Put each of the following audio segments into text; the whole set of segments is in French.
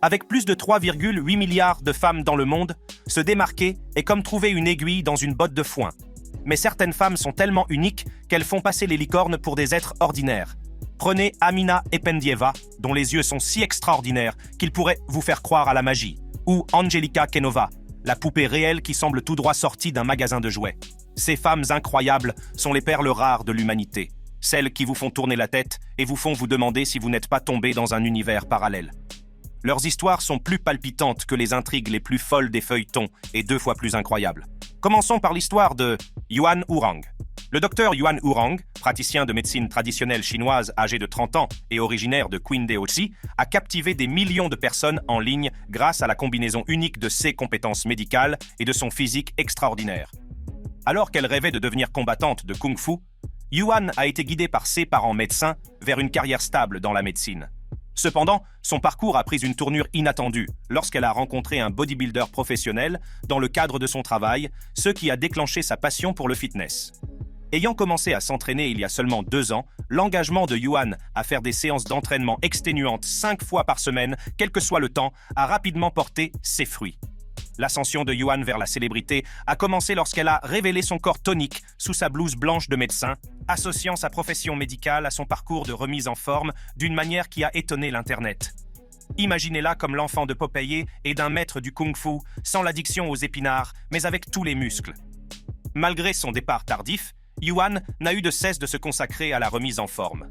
Avec plus de 3,8 milliards de femmes dans le monde, se démarquer est comme trouver une aiguille dans une botte de foin. Mais certaines femmes sont tellement uniques qu'elles font passer les licornes pour des êtres ordinaires. Prenez Amina Ependieva, dont les yeux sont si extraordinaires qu'ils pourraient vous faire croire à la magie, ou Angelica Kenova, la poupée réelle qui semble tout droit sortie d'un magasin de jouets. Ces femmes incroyables sont les perles rares de l'humanité, celles qui vous font tourner la tête et vous font vous demander si vous n'êtes pas tombé dans un univers parallèle. Leurs histoires sont plus palpitantes que les intrigues les plus folles des feuilletons et 2 fois plus incroyables. Commençons par l'histoire de Yuan Ourang. Le docteur Yuan Ourang, praticien de médecine traditionnelle chinoise âgé de 30 ans et originaire de Qindeoxi, a captivé des millions de personnes en ligne grâce à la combinaison unique de ses compétences médicales et de son physique extraordinaire. Alors qu'elle rêvait de devenir combattante de Kung Fu, Yuan a été guidée par ses parents médecins vers une carrière stable dans la médecine. Cependant, son parcours a pris une tournure inattendue lorsqu'elle a rencontré un bodybuilder professionnel dans le cadre de son travail, ce qui a déclenché sa passion pour le fitness. Ayant commencé à s'entraîner il y a seulement 2 ans, l'engagement de Yuan à faire des séances d'entraînement exténuantes 5 fois par semaine, quel que soit le temps, a rapidement porté ses fruits. L'ascension de Yuan vers la célébrité a commencé lorsqu'elle a révélé son corps tonique sous sa blouse blanche de médecin, associant sa profession médicale à son parcours de remise en forme d'une manière qui a étonné l'Internet. Imaginez-la comme l'enfant de Popeye et d'un maître du kung-fu, sans l'addiction aux épinards, mais avec tous les muscles. Malgré son départ tardif, Yuan n'a eu de cesse de se consacrer à la remise en forme.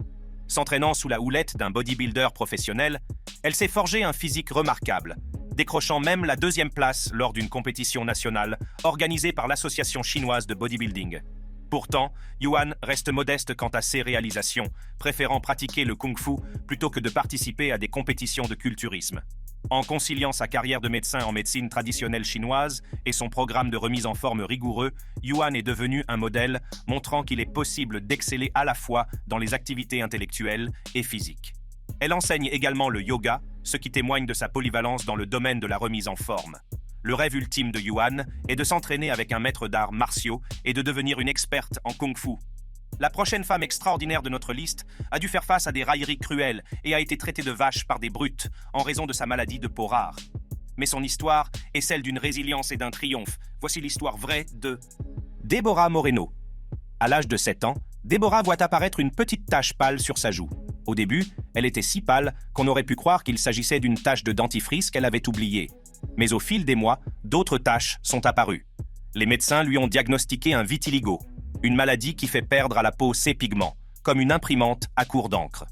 S'entraînant sous la houlette d'un bodybuilder professionnel, elle s'est forgé un physique remarquable, décrochant même la 2e place lors d'une compétition nationale organisée par l'Association chinoise de bodybuilding. Pourtant, Yuan reste modeste quant à ses réalisations, préférant pratiquer le kung-fu plutôt que de participer à des compétitions de culturisme. En conciliant sa carrière de médecin en médecine traditionnelle chinoise et son programme de remise en forme rigoureux, Yuan est devenu un modèle montrant qu'il est possible d'exceller à la fois dans les activités intellectuelles et physiques. Elle enseigne également le yoga, ce qui témoigne de sa polyvalence dans le domaine de la remise en forme. Le rêve ultime de Yuan est de s'entraîner avec un maître d'arts martiaux et de devenir une experte en kung-fu. La prochaine femme extraordinaire de notre liste a dû faire face à des railleries cruelles et a été traitée de vache par des brutes en raison de sa maladie de peau rare. Mais son histoire est celle d'une résilience et d'un triomphe. Voici l'histoire vraie de Deborah Moreno. À l'âge de 7 ans, Deborah voit apparaître une petite tache pâle sur sa joue. Au début, elle était si pâle qu'on aurait pu croire qu'il s'agissait d'une tache de dentifrice qu'elle avait oubliée. Mais au fil des mois, d'autres taches sont apparues. Les médecins lui ont diagnostiqué un vitiligo, une maladie qui fait perdre à la peau ses pigments, comme une imprimante à court d'encre.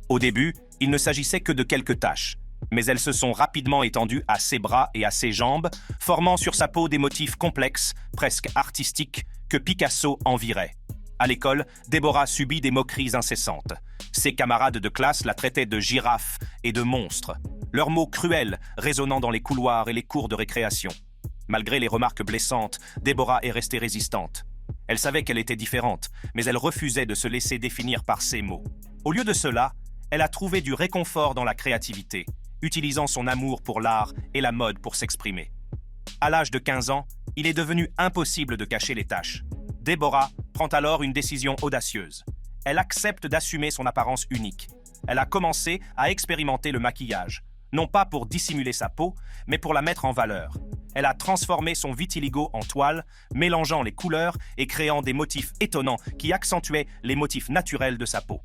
Au début, il ne s'agissait que de quelques taches, mais elles se sont rapidement étendues à ses bras et à ses jambes, formant sur sa peau des motifs complexes, presque artistiques, que Picasso envierait. À l'école, Deborah subit des moqueries incessantes. Ses camarades de classe la traitaient de girafe et de monstre, leurs mots cruels résonnant dans les couloirs et les cours de récréation. Malgré les remarques blessantes, Deborah est restée résistante. Elle savait qu'elle était différente, mais elle refusait de se laisser définir par ces mots. Au lieu de cela, elle a trouvé du réconfort dans la créativité, utilisant son amour pour l'art et la mode pour s'exprimer. À l'âge de 15 ans, il est devenu impossible de cacher les taches. Deborah prend alors une décision audacieuse. Elle accepte d'assumer son apparence unique. Elle a commencé à expérimenter le maquillage, non pas pour dissimuler sa peau, mais pour la mettre en valeur. Elle a transformé son vitiligo en toile, mélangeant les couleurs et créant des motifs étonnants qui accentuaient les motifs naturels de sa peau.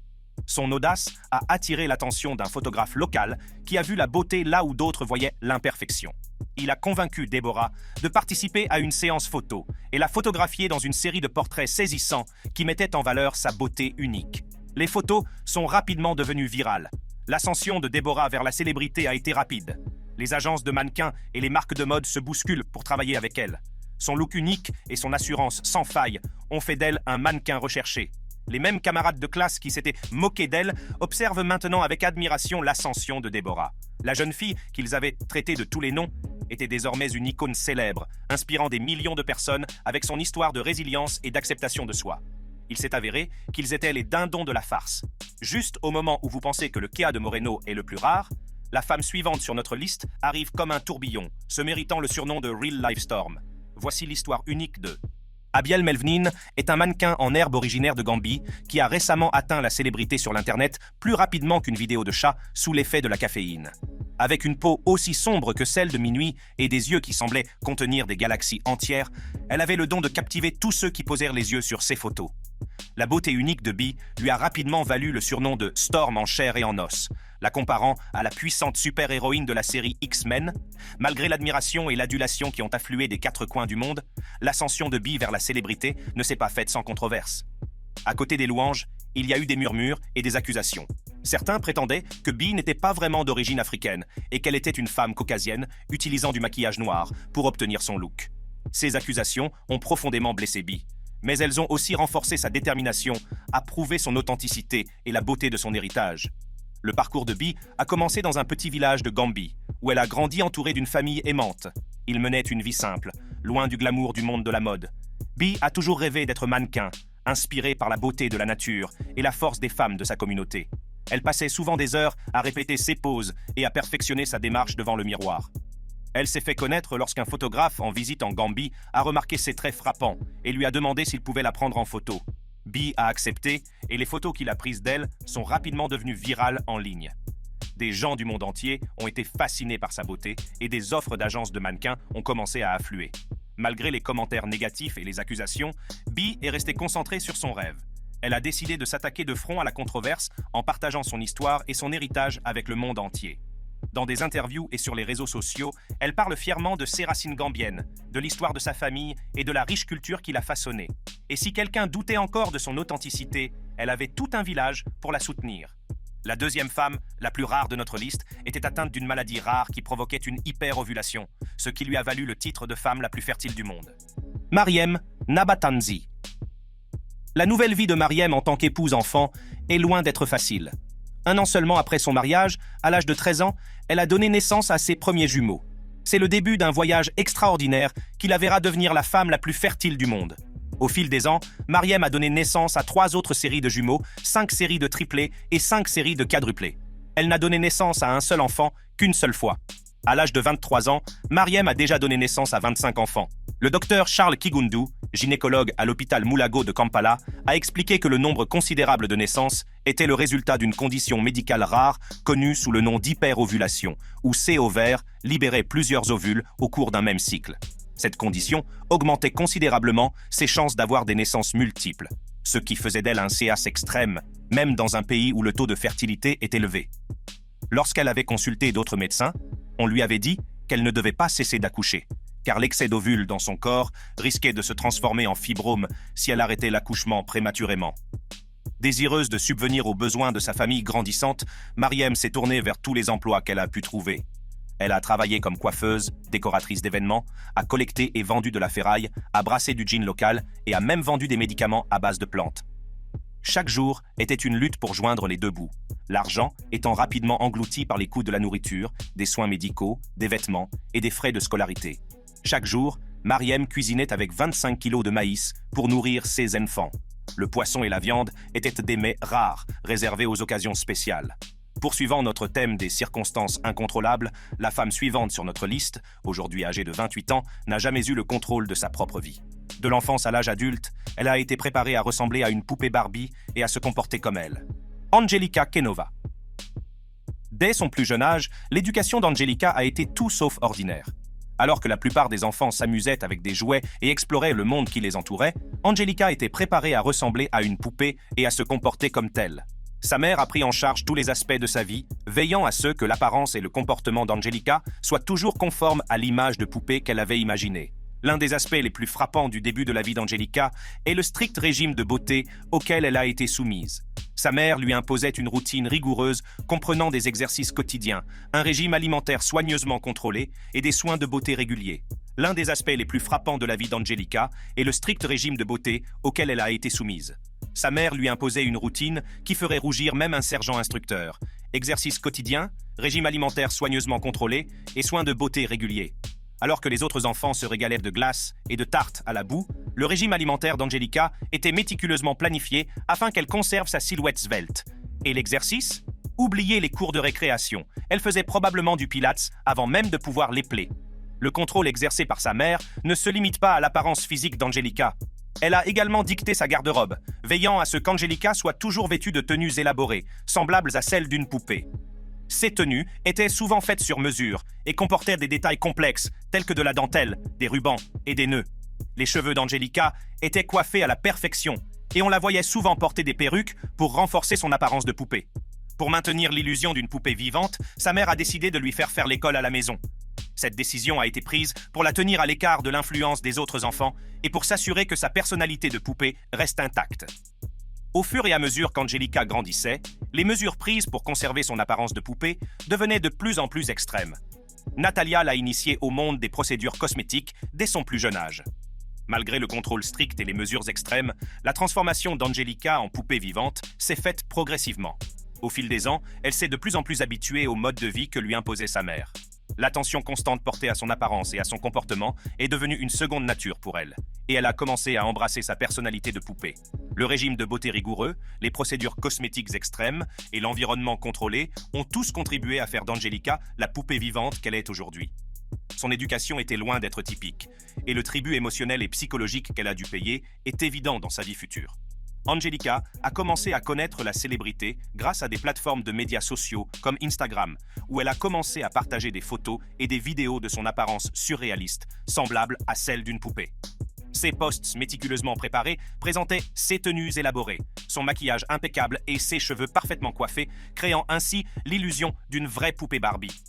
Son audace a attiré l'attention d'un photographe local qui a vu la beauté là où d'autres voyaient l'imperfection. Il a convaincu Deborah de participer à une séance photo et l'a photographiée dans une série de portraits saisissants qui mettaient en valeur sa beauté unique. Les photos sont rapidement devenues virales. L'ascension de Deborah vers la célébrité a été rapide. Les agences de mannequins et les marques de mode se bousculent pour travailler avec elle. Son look unique et son assurance sans faille ont fait d'elle un mannequin recherché. Les mêmes camarades de classe qui s'étaient moqués d'elle observent maintenant avec admiration l'ascension de Deborah. La jeune fille, qu'ils avaient traitée de tous les noms, était désormais une icône célèbre, inspirant des millions de personnes avec son histoire de résilience et d'acceptation de soi. Il s'est avéré qu'ils étaient les dindons de la farce. Juste au moment où vous pensez que le Kea de Moreno est le plus rare, la femme suivante sur notre liste arrive comme un tourbillon, se méritant le surnom de Real Life Storm. Voici l'histoire unique de Abiel Melvnin est un mannequin en herbe originaire de Gambie qui a récemment atteint la célébrité sur l'Internet plus rapidement qu'une vidéo de chat sous l'effet de la caféine. Avec une peau aussi sombre que celle de minuit et des yeux qui semblaient contenir des galaxies entières, elle avait le don de captiver tous ceux qui posèrent les yeux sur ses photos. La beauté unique de Bee lui a rapidement valu le surnom de Storm en chair et en os, la comparant à la puissante super-héroïne de la série X-Men. Malgré l'admiration et l'adulation qui ont afflué des quatre coins du monde, l'ascension de Bee vers la célébrité ne s'est pas faite sans controverse. À côté des louanges, il y a eu des murmures et des accusations. Certains prétendaient que Bee n'était pas vraiment d'origine africaine et qu'elle était une femme caucasienne utilisant du maquillage noir pour obtenir son look. Ces accusations ont profondément blessé Bee, mais elles ont aussi renforcé sa détermination à prouver son authenticité et la beauté de son héritage. Le parcours de Bee a commencé dans un petit village de Gambie, où elle a grandi entourée d'une famille aimante. Il menait une vie simple, loin du glamour du monde de la mode. Bee a toujours rêvé d'être mannequin, inspirée par la beauté de la nature et la force des femmes de sa communauté. Elle passait souvent des heures à répéter ses poses et à perfectionner sa démarche devant le miroir. Elle s'est fait connaître lorsqu'un photographe en visite en Gambie a remarqué ses traits frappants et lui a demandé s'il pouvait la prendre en photo. Bee a accepté et les photos qu'il a prises d'elle sont rapidement devenues virales en ligne. Des gens du monde entier ont été fascinés par sa beauté et des offres d'agences de mannequins ont commencé à affluer. Malgré les commentaires négatifs et les accusations, Bee est restée concentrée sur son rêve. Elle a décidé de s'attaquer de front à la controverse en partageant son histoire et son héritage avec le monde entier. Dans des interviews et sur les réseaux sociaux, elle parle fièrement de ses racines gambiennes, de l'histoire de sa famille et de la riche culture qui l'a façonnée. Et si quelqu'un doutait encore de son authenticité, elle avait tout un village pour la soutenir. La deuxième femme, la plus rare de notre liste, était atteinte d'une maladie rare qui provoquait une hyperovulation, ce qui lui a valu le titre de femme la plus fertile du monde. Mariem Nabatanzi. La nouvelle vie de Mariem en tant qu'épouse-enfant est loin d'être facile. Un an seulement après son mariage, à l'âge de 13 ans, elle a donné naissance à ses premiers jumeaux. C'est le début d'un voyage extraordinaire qui la verra devenir la femme la plus fertile du monde. Au fil des ans, Mariem a donné naissance à 3 autres séries de jumeaux, 5 séries de triplés et 5 séries de quadruplés. Elle n'a donné naissance à un seul enfant qu'une seule fois. À l'âge de 23 ans, Mariem a déjà donné naissance à 25 enfants. Le docteur Charles Kigundu, gynécologue à l'hôpital Moulago de Kampala, a expliqué que le nombre considérable de naissances était le résultat d'une condition médicale rare connue sous le nom d'hyperovulation, où ces ovaires libéraient plusieurs ovules au cours d'un même cycle. Cette condition augmentait considérablement ses chances d'avoir des naissances multiples, ce qui faisait d'elle un CAS extrême, même dans un pays où le taux de fertilité est élevé. Lorsqu'elle avait consulté d'autres médecins, on lui avait dit qu'elle ne devait pas cesser d'accoucher, car l'excès d'ovules dans son corps risquait de se transformer en fibrome si elle arrêtait l'accouchement prématurément. Désireuse de subvenir aux besoins de sa famille grandissante, Mariem s'est tournée vers tous les emplois qu'elle a pu trouver. Elle a travaillé comme coiffeuse, décoratrice d'événements, a collecté et vendu de la ferraille, a brassé du gin local et a même vendu des médicaments à base de plantes. Chaque jour était une lutte pour joindre les deux bouts, l'argent étant rapidement englouti par les coûts de la nourriture, des soins médicaux, des vêtements et des frais de scolarité. Chaque jour, Mariem cuisinait avec 25 kilos de maïs pour nourrir ses enfants. Le poisson et la viande étaient des mets rares, réservés aux occasions spéciales. Poursuivant notre thème des circonstances incontrôlables, la femme suivante sur notre liste, aujourd'hui âgée de 28 ans, n'a jamais eu le contrôle de sa propre vie. De l'enfance à l'âge adulte, elle a été préparée à ressembler à une poupée Barbie et à se comporter comme elle. Angelica Kenova. Dès son plus jeune âge, l'éducation d'Angelica a été tout sauf ordinaire. Alors que la plupart des enfants s'amusaient avec des jouets et exploraient le monde qui les entourait, Angelica était préparée à ressembler à une poupée et à se comporter comme telle. Sa mère a pris en charge tous les aspects de sa vie, veillant à ce que l'apparence et le comportement d'Angelica soient toujours conformes à l'image de poupée qu'elle avait imaginée. L'un des aspects les plus frappants du début de la vie d'Angelica est le strict régime de beauté auquel elle a été soumise. Sa mère lui imposait une routine rigoureuse comprenant des exercices quotidiens, un régime alimentaire soigneusement contrôlé et des soins de beauté réguliers. L'un des aspects les plus frappants de la vie d'Angelica est le strict régime de beauté auquel elle a été soumise. Sa mère lui imposait une routine qui ferait rougir même un sergent instructeur. Exercices quotidiens, régime alimentaire soigneusement contrôlé et soins de beauté réguliers. Alors que les autres enfants se régalaient de glace et de tartes à la boue, le régime alimentaire d'Angelica était méticuleusement planifié afin qu'elle conserve sa silhouette svelte. Et l'exercice? Oubliez les cours de récréation. Elle faisait probablement du pilates avant même de pouvoir l'épeler. Le contrôle exercé par sa mère ne se limite pas à l'apparence physique d'Angelica. Elle a également dicté sa garde-robe, veillant à ce qu'Angelica soit toujours vêtue de tenues élaborées, semblables à celles d'une poupée. Ces tenues étaient souvent faites sur mesure et comportaient des détails complexes tels que de la dentelle, des rubans et des nœuds. Les cheveux d'Angelica étaient coiffés à la perfection et on la voyait souvent porter des perruques pour renforcer son apparence de poupée. Pour maintenir l'illusion d'une poupée vivante, sa mère a décidé de lui faire l'école à la maison. Cette décision a été prise pour la tenir à l'écart de l'influence des autres enfants et pour s'assurer que sa personnalité de poupée reste intacte. Au fur et à mesure qu'Angelica grandissait, les mesures prises pour conserver son apparence de poupée devenaient de plus en plus extrêmes. Natalia l'a initiée au monde des procédures cosmétiques dès son plus jeune âge. Malgré le contrôle strict et les mesures extrêmes, la transformation d'Angelica en poupée vivante s'est faite progressivement. Au fil des ans, elle s'est de plus en plus habituée au mode de vie que lui imposait sa mère. L'attention constante portée à son apparence et à son comportement est devenue une seconde nature pour elle, et elle a commencé à embrasser sa personnalité de poupée. Le régime de beauté rigoureux, les procédures cosmétiques extrêmes et l'environnement contrôlé ont tous contribué à faire d'Angelica la poupée vivante qu'elle est aujourd'hui. Son éducation était loin d'être typique, et le tribut émotionnel et psychologique qu'elle a dû payer est évident dans sa vie future. Angelica a commencé à connaître la célébrité grâce à des plateformes de médias sociaux comme Instagram, où elle a commencé à partager des photos et des vidéos de son apparence surréaliste, semblable à celle d'une poupée. Ses posts méticuleusement préparés présentaient ses tenues élaborées, son maquillage impeccable et ses cheveux parfaitement coiffés, créant ainsi l'illusion d'une vraie poupée Barbie.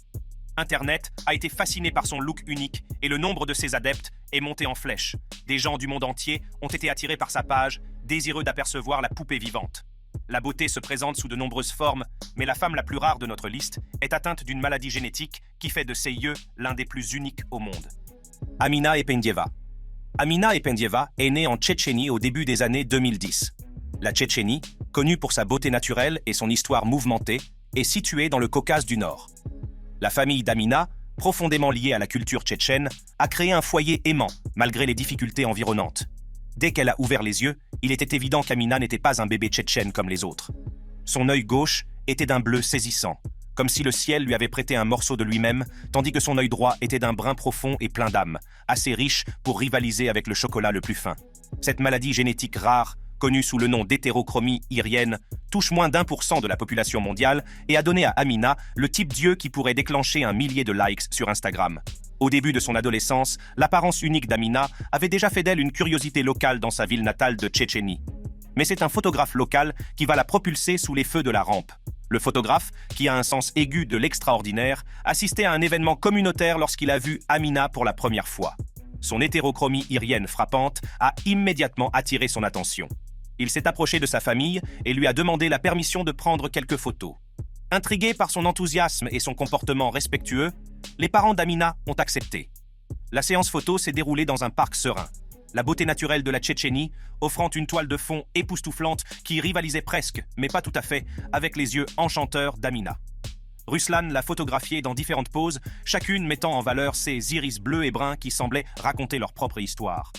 Internet a été fasciné par son look unique et le nombre de ses adeptes est monté en flèche. Des gens du monde entier ont été attirés par sa page, désireux d'apercevoir la poupée vivante. La beauté se présente sous de nombreuses formes, mais la femme la plus rare de notre liste est atteinte d'une maladie génétique qui fait de ses yeux l'un des plus uniques au monde. Amina Ependieva. Amina Ependieva est née en Tchétchénie au début des années 2010. La Tchétchénie, connue pour sa beauté naturelle et son histoire mouvementée, est située dans le Caucase du Nord. La famille d'Amina, profondément liée à la culture tchétchène, a créé un foyer aimant malgré les difficultés environnantes. Dès qu'elle a ouvert les yeux, il était évident qu'Amina n'était pas un bébé tchétchène comme les autres. Son œil gauche était d'un bleu saisissant, comme si le ciel lui avait prêté un morceau de lui-même, tandis que son œil droit était d'un brun profond et plein d'âme, assez riche pour rivaliser avec le chocolat le plus fin. Cette maladie génétique rare, connue sous le nom d'hétérochromie irienne, touche moins d'1% de la population mondiale et a donné à Amina le type d'yeux qui pourrait déclencher 1 millier de likes sur Instagram. Au début de son adolescence, l'apparence unique d'Amina avait déjà fait d'elle une curiosité locale dans sa ville natale de Tchétchénie. Mais c'est un photographe local qui va la propulser sous les feux de la rampe. Le photographe, qui a un sens aigu de l'extraordinaire, assistait à un événement communautaire lorsqu'il a vu Amina pour la première fois. Son hétérochromie irienne frappante a immédiatement attiré son attention. Il s'est approché de sa famille et lui a demandé la permission de prendre quelques photos. Intrigués par son enthousiasme et son comportement respectueux, les parents d'Amina ont accepté. La séance photo s'est déroulée dans un parc serein. La beauté naturelle de la Tchétchénie, offrant une toile de fond époustouflante qui rivalisait presque, mais pas tout à fait, avec les yeux enchanteurs d'Amina. Ruslan l'a photographiée dans différentes poses, chacune mettant en valeur ses iris bleus et bruns qui semblaient raconter leur propre histoire.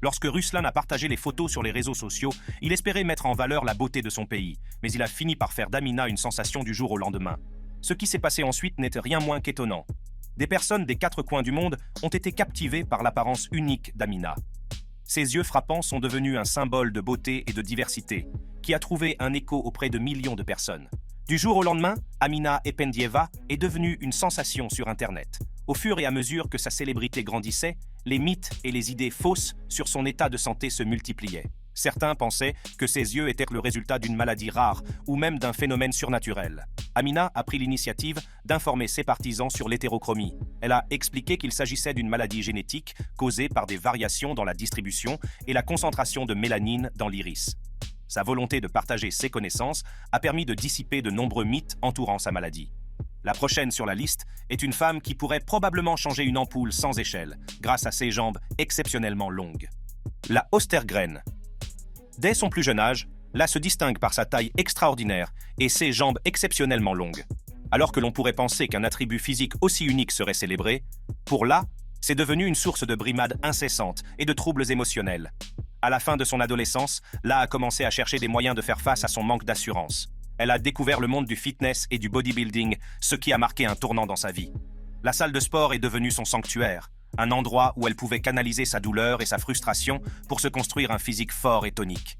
Lorsque Ruslan a partagé les photos sur les réseaux sociaux, il espérait mettre en valeur la beauté de son pays, mais il a fini par faire d'Amina une sensation du jour au lendemain. Ce qui s'est passé ensuite n'était rien moins qu'étonnant. Des personnes des 4 coins du monde ont été captivées par l'apparence unique d'Amina. Ses yeux frappants sont devenus un symbole de beauté et de diversité, qui a trouvé un écho auprès de millions de personnes. Du jour au lendemain, Amina Ependieva est devenue une sensation sur Internet. Au fur et à mesure que sa célébrité grandissait, les mythes et les idées fausses sur son état de santé se multipliaient. Certains pensaient que ses yeux étaient le résultat d'une maladie rare ou même d'un phénomène surnaturel. Amina a pris l'initiative d'informer ses partisans sur l'hétérochromie. Elle a expliqué qu'il s'agissait d'une maladie génétique causée par des variations dans la distribution et la concentration de mélanine dans l'iris. Sa volonté de partager ses connaissances a permis de dissiper de nombreux mythes entourant sa maladie. La prochaine sur la liste est une femme qui pourrait probablement changer une ampoule sans échelle, grâce à ses jambes exceptionnellement longues. La Ostergren. Dès son plus jeune âge, La se distingue par sa taille extraordinaire et ses jambes exceptionnellement longues. Alors que l'on pourrait penser qu'un attribut physique aussi unique serait célébré, pour La, c'est devenu une source de brimades incessantes et de troubles émotionnels. À la fin de son adolescence, La a commencé à chercher des moyens de faire face à son manque d'assurance. Elle a découvert le monde du fitness et du bodybuilding, ce qui a marqué un tournant dans sa vie. La salle de sport est devenue son sanctuaire, un endroit où elle pouvait canaliser sa douleur et sa frustration pour se construire un physique fort et tonique.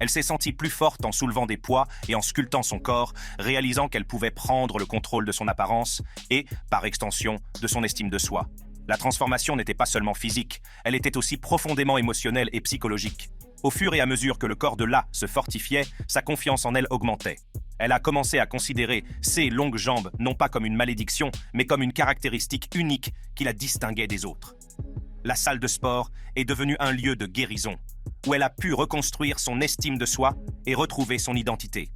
Elle s'est sentie plus forte en soulevant des poids et en sculptant son corps, réalisant qu'elle pouvait prendre le contrôle de son apparence et, par extension, de son estime de soi. La transformation n'était pas seulement physique, elle était aussi profondément émotionnelle et psychologique. Au fur et à mesure que le corps de La se fortifiait, sa confiance en elle augmentait. Elle a commencé à considérer ses longues jambes non pas comme une malédiction, mais comme une caractéristique unique qui la distinguait des autres. La salle de sport est devenue un lieu de guérison, où elle a pu reconstruire son estime de soi et retrouver son identité.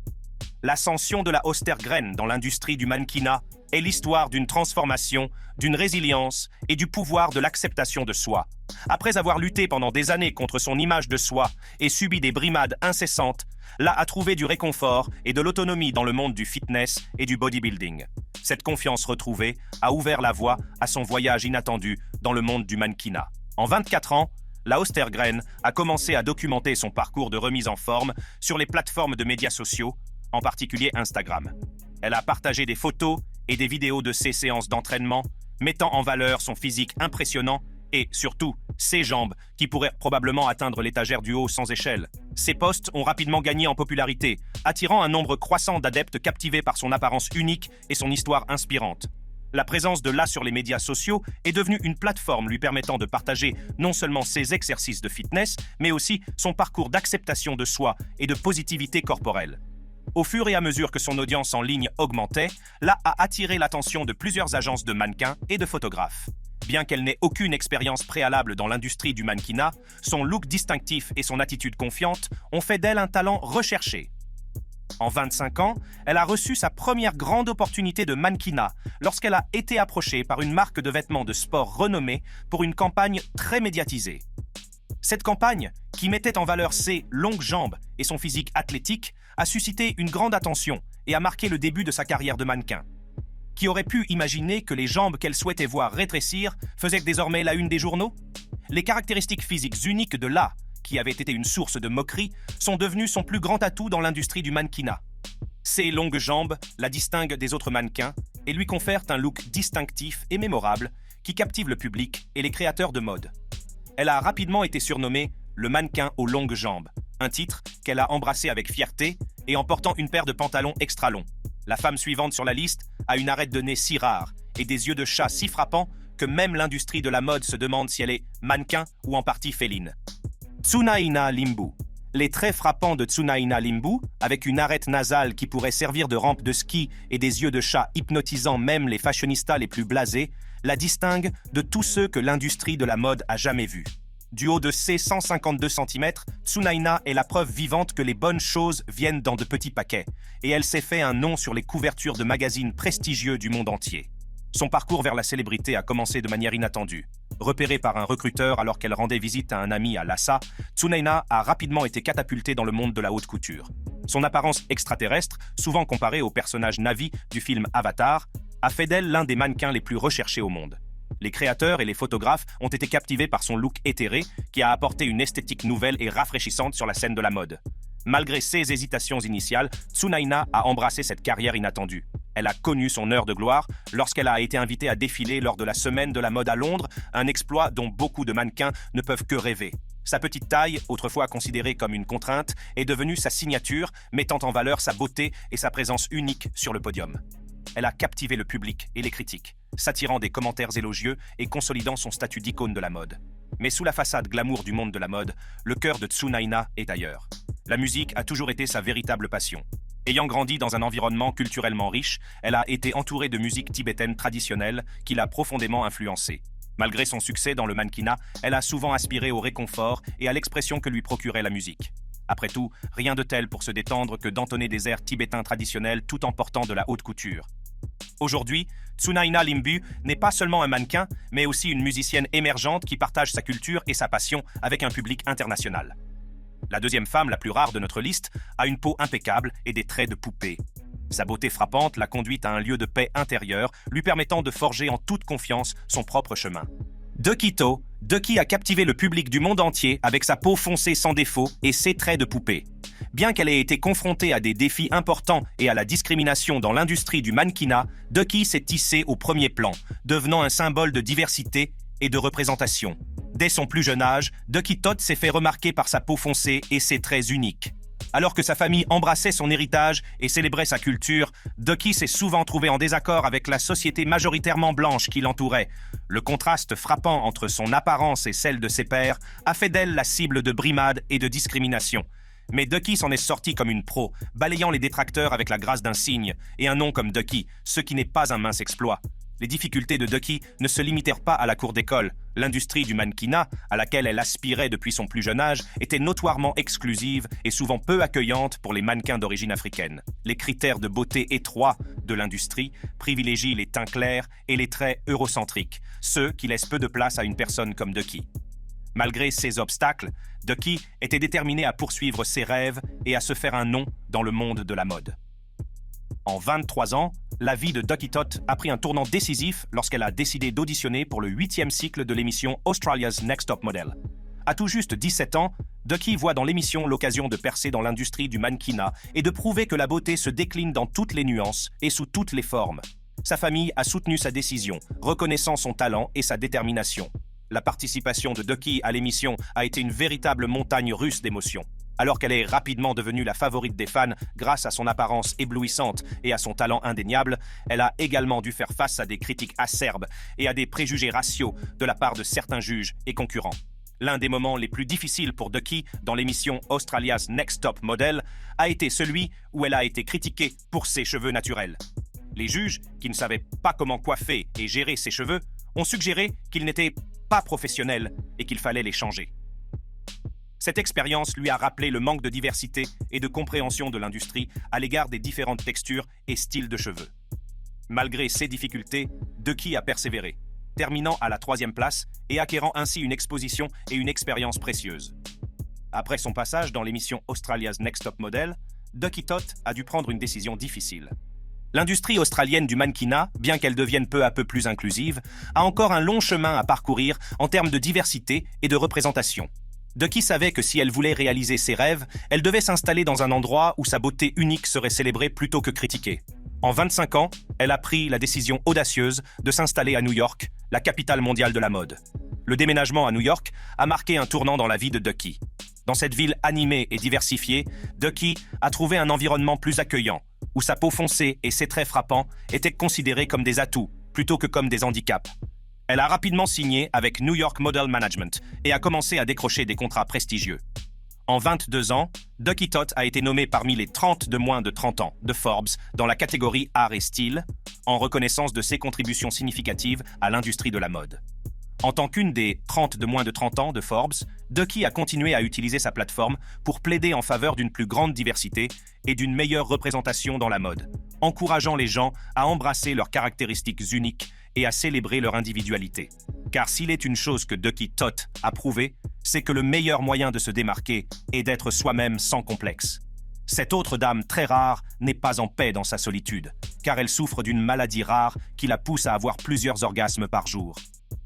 L'ascension de la Ostergren dans l'industrie du mannequinat est l'histoire d'une transformation, d'une résilience et du pouvoir de l'acceptation de soi. Après avoir lutté pendant des années contre son image de soi et subi des brimades incessantes, La a trouvé du réconfort et de l'autonomie dans le monde du fitness et du bodybuilding. Cette confiance retrouvée a ouvert la voie à son voyage inattendu dans le monde du mannequinat. En 24 ans, la Ostergren a commencé à documenter son parcours de remise en forme sur les plateformes de médias sociaux, en particulier Instagram. Elle a partagé des photos et des vidéos de ses séances d'entraînement, mettant en valeur son physique impressionnant et, surtout, ses jambes, qui pourraient probablement atteindre l'étagère du haut sans échelle. Ses posts ont rapidement gagné en popularité, attirant un nombre croissant d'adeptes captivés par son apparence unique et son histoire inspirante. La présence de La sur les médias sociaux est devenue une plateforme lui permettant de partager non seulement ses exercices de fitness, mais aussi son parcours d'acceptation de soi et de positivité corporelle. Au fur et à mesure que son audience en ligne augmentait, La a attiré l'attention de plusieurs agences de mannequins et de photographes. Bien qu'elle n'ait aucune expérience préalable dans l'industrie du mannequinat, son look distinctif et son attitude confiante ont fait d'elle un talent recherché. En 25 ans, elle a reçu sa première grande opportunité de mannequinat lorsqu'elle a été approchée par une marque de vêtements de sport renommée pour une campagne très médiatisée. Cette campagne, qui mettait en valeur ses longues jambes et son physique athlétique, a suscité une grande attention et a marqué le début de sa carrière de mannequin. Qui aurait pu imaginer que les jambes qu'elle souhaitait voir rétrécir faisaient désormais la une des journaux? Les caractéristiques physiques uniques de La, qui avait été une source de moquerie, sont devenues son plus grand atout dans l'industrie du mannequinat. Ses longues jambes la distinguent des autres mannequins et lui confèrent un look distinctif et mémorable qui captive le public et les créateurs de mode. Elle a rapidement été surnommée « le mannequin aux longues jambes », un titre qu'elle a embrassé avec fierté et en portant une paire de pantalons extra longs. La femme suivante sur la liste a une arête de nez si rare et des yeux de chat si frappants que même l'industrie de la mode se demande si elle est mannequin ou en partie féline. Tsunaina Limbu. Les traits frappants de Tsunaina Limbu, avec une arête nasale qui pourrait servir de rampe de ski et des yeux de chat hypnotisant même les fashionistas les plus blasés, la distinguent de tous ceux que l'industrie de la mode a jamais vus. Du haut de ses 152 cm, Tsunaina est la preuve vivante que les bonnes choses viennent dans de petits paquets, et elle s'est fait un nom sur les couvertures de magazines prestigieux du monde entier. Son parcours vers la célébrité a commencé de manière inattendue. Repérée par un recruteur alors qu'elle rendait visite à un ami à Lhasa, Tsunaina a rapidement été catapultée dans le monde de la haute couture. Son apparence extraterrestre, souvent comparée au personnage Na'vi du film Avatar, a fait d'elle l'un des mannequins les plus recherchés au monde. Les créateurs et les photographes ont été captivés par son look éthéré qui a apporté une esthétique nouvelle et rafraîchissante sur la scène de la mode. Malgré ses hésitations initiales, Tsunaina a embrassé cette carrière inattendue. Elle a connu son heure de gloire lorsqu'elle a été invitée à défiler lors de la semaine de la mode à Londres, un exploit dont beaucoup de mannequins ne peuvent que rêver. Sa petite taille, autrefois considérée comme une contrainte, est devenue sa signature, mettant en valeur sa beauté et sa présence unique sur le podium. Elle a captivé le public et les critiques, s'attirant des commentaires élogieux et consolidant son statut d'icône de la mode. Mais sous la façade glamour du monde de la mode, le cœur de Tsunaina est ailleurs. La musique a toujours été sa véritable passion. Ayant grandi dans un environnement culturellement riche, elle a été entourée de musique tibétaine traditionnelle qui l'a profondément influencée. Malgré son succès dans le mannequinat, elle a souvent aspiré au réconfort et à l'expression que lui procurait la musique. Après tout, rien de tel pour se détendre que d'entonner des airs tibétains traditionnels tout en portant de la haute couture. Aujourd'hui, Tsunaina Limbu n'est pas seulement un mannequin, mais aussi une musicienne émergente qui partage sa culture et sa passion avec un public international. La deuxième femme la plus rare de notre liste a une peau impeccable et des traits de poupée. Sa beauté frappante l'a conduite à un lieu de paix intérieure, lui permettant de forger en toute confiance son propre chemin. Ducky a captivé le public du monde entier avec sa peau foncée sans défaut et ses traits de poupée. Bien qu'elle ait été confrontée à des défis importants et à la discrimination dans l'industrie du mannequinat, Ducky s'est tissée au premier plan, devenant un symbole de diversité et de représentation. Dès son plus jeune âge, Ducky Tot s'est fait remarquer par sa peau foncée et ses traits uniques. Alors que sa famille embrassait son héritage et célébrait sa culture, Ducky s'est souvent trouvé en désaccord avec la société majoritairement blanche qui l'entourait. Le contraste frappant entre son apparence et celle de ses pairs a fait d'elle la cible de brimades et de discrimination. Mais Ducky s'en est sorti comme une pro, balayant les détracteurs avec la grâce d'un cygne et un nom comme Ducky, ce qui n'est pas un mince exploit. Les difficultés de Ducky ne se limitèrent pas à la cour d'école. L'industrie du mannequinat, à laquelle elle aspirait depuis son plus jeune âge, était notoirement exclusive et souvent peu accueillante pour les mannequins d'origine africaine. Les critères de beauté étroits de l'industrie privilégient les teints clairs et les traits eurocentriques, ceux qui laissent peu de place à une personne comme Ducky. Malgré ces obstacles, Ducky était déterminée à poursuivre ses rêves et à se faire un nom dans le monde de la mode. En 23 ans, la vie de Ducky Tot a pris un tournant décisif lorsqu'elle a décidé d'auditionner pour le 8e cycle de l'émission Australia's Next Top Model. À tout juste 17 ans, Ducky voit dans l'émission l'occasion de percer dans l'industrie du mannequinat et de prouver que la beauté se décline dans toutes les nuances et sous toutes les formes. Sa famille a soutenu sa décision, reconnaissant son talent et sa détermination. La participation de Ducky à l'émission a été une véritable montagne russe d'émotions. Alors qu'elle est rapidement devenue la favorite des fans grâce à son apparence éblouissante et à son talent indéniable, elle a également dû faire face à des critiques acerbes et à des préjugés raciaux de la part de certains juges et concurrents. L'un des moments les plus difficiles pour Ducky dans l'émission Australia's Next Top Model a été celui où elle a été critiquée pour ses cheveux naturels. Les juges, qui ne savaient pas comment coiffer et gérer ses cheveux, ont suggéré qu'ils n'étaient pas professionnels et qu'il fallait les changer. Cette expérience lui a rappelé le manque de diversité et de compréhension de l'industrie à l'égard des différentes textures et styles de cheveux. Malgré ces difficultés, Ducky a persévéré, terminant à la 3e place et acquérant ainsi une exposition et une expérience précieuse. Après son passage dans l'émission Australia's Next Top Model, Ducky Tot a dû prendre une décision difficile. L'industrie australienne du mannequinat, bien qu'elle devienne peu à peu plus inclusive, a encore un long chemin à parcourir en termes de diversité et de représentation. Ducky savait que si elle voulait réaliser ses rêves, elle devait s'installer dans un endroit où sa beauté unique serait célébrée plutôt que critiquée. En 25 ans, elle a pris la décision audacieuse de s'installer à New York, la capitale mondiale de la mode. Le déménagement à New York a marqué un tournant dans la vie de Ducky. Dans cette ville animée et diversifiée, Ducky a trouvé un environnement plus accueillant, où sa peau foncée et ses traits frappants étaient considérés comme des atouts, plutôt que comme des handicaps. Elle a rapidement signé avec New York Model Management et a commencé à décrocher des contrats prestigieux. En 22 ans, Ducky Tot a été nommée parmi les 30 de moins de 30 ans de Forbes dans la catégorie Art et Style, en reconnaissance de ses contributions significatives à l'industrie de la mode. En tant qu'une des 30 de moins de 30 ans de Forbes, Ducky a continué à utiliser sa plateforme pour plaider en faveur d'une plus grande diversité et d'une meilleure représentation dans la mode, encourageant les gens à embrasser leurs caractéristiques uniques et à célébrer leur individualité. Car s'il est une chose que Ducky Tot a prouvé, c'est que le meilleur moyen de se démarquer est d'être soi-même sans complexe. Cette autre dame très rare n'est pas en paix dans sa solitude, car elle souffre d'une maladie rare qui la pousse à avoir plusieurs orgasmes par jour.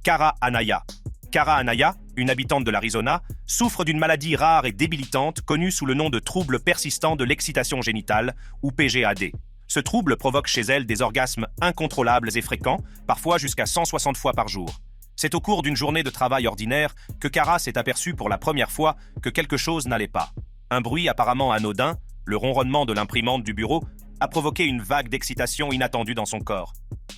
Cara Anaya. Cara Anaya, une habitante de l'Arizona, souffre d'une maladie rare et débilitante connue sous le nom de trouble persistant de l'excitation génitale, ou PGAD. Ce trouble provoque chez elle des orgasmes incontrôlables et fréquents, parfois jusqu'à 160 fois par jour. C'est au cours d'une journée de travail ordinaire que Cara s'est aperçue pour la première fois que quelque chose n'allait pas. Un bruit apparemment anodin, le ronronnement de l'imprimante du bureau, a provoqué une vague d'excitation inattendue dans son corps.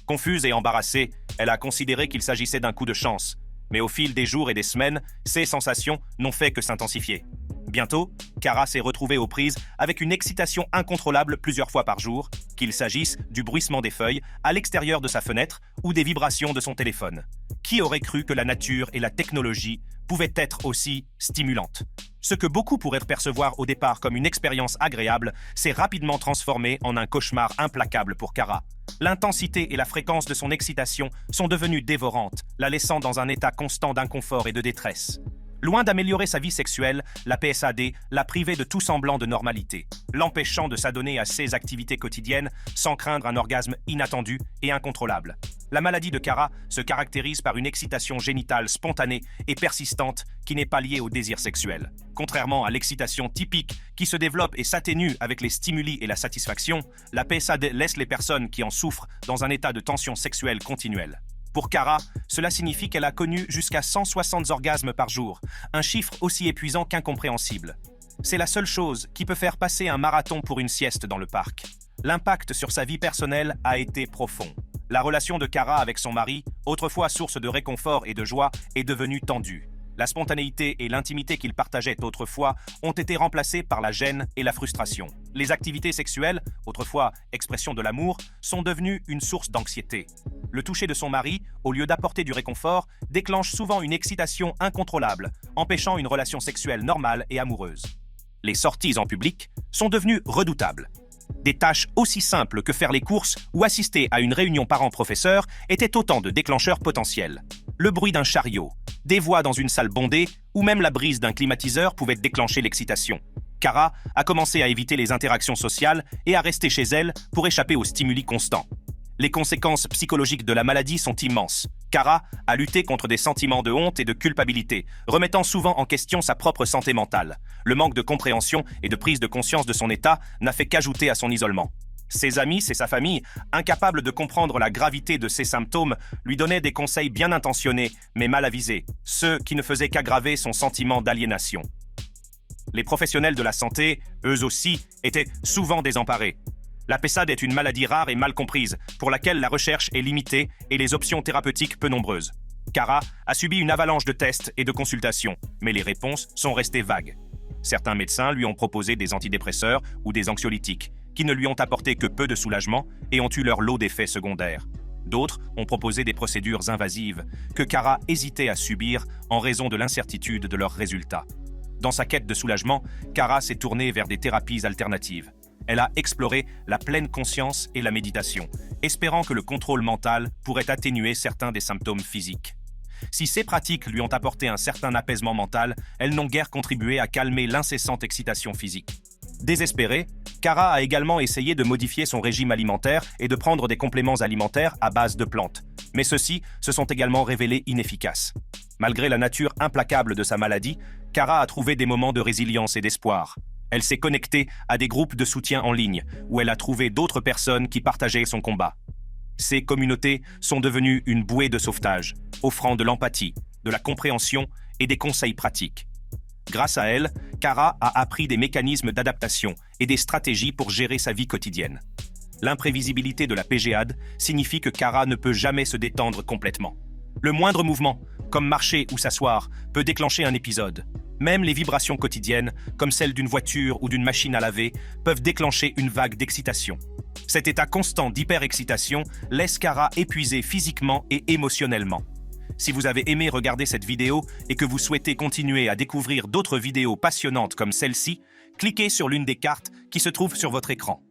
Confuse et embarrassée, elle a considéré qu'il s'agissait d'un coup de chance. Mais au fil des jours et des semaines, ces sensations n'ont fait que s'intensifier. Bientôt, Cara s'est retrouvée aux prises avec une excitation incontrôlable plusieurs fois par jour, qu'il s'agisse du bruissement des feuilles à l'extérieur de sa fenêtre ou des vibrations de son téléphone. Qui aurait cru que la nature et la technologie pouvaient être aussi stimulantes? Ce que beaucoup pourraient percevoir au départ comme une expérience agréable s'est rapidement transformé en un cauchemar implacable pour Cara. L'intensité et la fréquence de son excitation sont devenues dévorantes, la laissant dans un état constant d'inconfort et de détresse. Loin d'améliorer sa vie sexuelle, la PSAD l'a privée de tout semblant de normalité, l'empêchant de s'adonner à ses activités quotidiennes sans craindre un orgasme inattendu et incontrôlable. La maladie de Cara se caractérise par une excitation génitale spontanée et persistante qui n'est pas liée au désir sexuel. Contrairement à l'excitation typique qui se développe et s'atténue avec les stimuli et la satisfaction, la PSAD laisse les personnes qui en souffrent dans un état de tension sexuelle continuelle. Pour Cara, cela signifie qu'elle a connu jusqu'à 160 orgasmes par jour, un chiffre aussi épuisant qu'incompréhensible. C'est la seule chose qui peut faire passer un marathon pour une sieste dans le parc. L'impact sur sa vie personnelle a été profond. La relation de Cara avec son mari, autrefois source de réconfort et de joie, est devenue tendue. La spontanéité et l'intimité qu'ils partageaient autrefois ont été remplacées par la gêne et la frustration. Les activités sexuelles, autrefois expression de l'amour, sont devenues une source d'anxiété. Le toucher de son mari, au lieu d'apporter du réconfort, déclenche souvent une excitation incontrôlable, empêchant une relation sexuelle normale et amoureuse. Les sorties en public sont devenues redoutables. Des tâches aussi simples que faire les courses ou assister à une réunion parents-professeurs étaient autant de déclencheurs potentiels. Le bruit d'un chariot, des voix dans une salle bondée ou même la brise d'un climatiseur pouvaient déclencher l'excitation. Cara a commencé à éviter les interactions sociales et à rester chez elle pour échapper aux stimuli constants. Les conséquences psychologiques de la maladie sont immenses. Cara a lutté contre des sentiments de honte et de culpabilité, remettant souvent en question sa propre santé mentale. Le manque de compréhension et de prise de conscience de son état n'a fait qu'ajouter à son isolement. Ses amis et sa famille, incapables de comprendre la gravité de ses symptômes, lui donnaient des conseils bien intentionnés, mais mal avisés, ceux qui ne faisaient qu'aggraver son sentiment d'aliénation. Les professionnels de la santé, eux aussi, étaient souvent désemparés. La PESAD est une maladie rare et mal comprise, pour laquelle la recherche est limitée et les options thérapeutiques peu nombreuses. Cara a subi une avalanche de tests et de consultations, mais les réponses sont restées vagues. Certains médecins lui ont proposé des antidépresseurs ou des anxiolytiques, qui ne lui ont apporté que peu de soulagement et ont eu leur lot d'effets secondaires. D'autres ont proposé des procédures invasives que Cara hésitait à subir en raison de l'incertitude de leurs résultats. Dans sa quête de soulagement, Cara s'est tournée vers des thérapies alternatives. Elle a exploré la pleine conscience et la méditation, espérant que le contrôle mental pourrait atténuer certains des symptômes physiques. Si ces pratiques lui ont apporté un certain apaisement mental, elles n'ont guère contribué à calmer l'incessante excitation physique. Désespérée, Cara a également essayé de modifier son régime alimentaire et de prendre des compléments alimentaires à base de plantes. Mais ceux-ci se sont également révélés inefficaces. Malgré la nature implacable de sa maladie, Cara a trouvé des moments de résilience et d'espoir. Elle s'est connectée à des groupes de soutien en ligne, où elle a trouvé d'autres personnes qui partageaient son combat. Ces communautés sont devenues une bouée de sauvetage, offrant de l'empathie, de la compréhension et des conseils pratiques. Grâce à elles, Cara a appris des mécanismes d'adaptation et des stratégies pour gérer sa vie quotidienne. L'imprévisibilité de la PGAD signifie que Cara ne peut jamais se détendre complètement. Le moindre mouvement, comme marcher ou s'asseoir, peut déclencher un épisode. Même les vibrations quotidiennes, comme celles d'une voiture ou d'une machine à laver, peuvent déclencher une vague d'excitation. Cet état constant d'hyperexcitation laisse Cara épuisée physiquement et émotionnellement. Si vous avez aimé regarder cette vidéo et que vous souhaitez continuer à découvrir d'autres vidéos passionnantes comme celle-ci, cliquez sur l'une des cartes qui se trouve sur votre écran.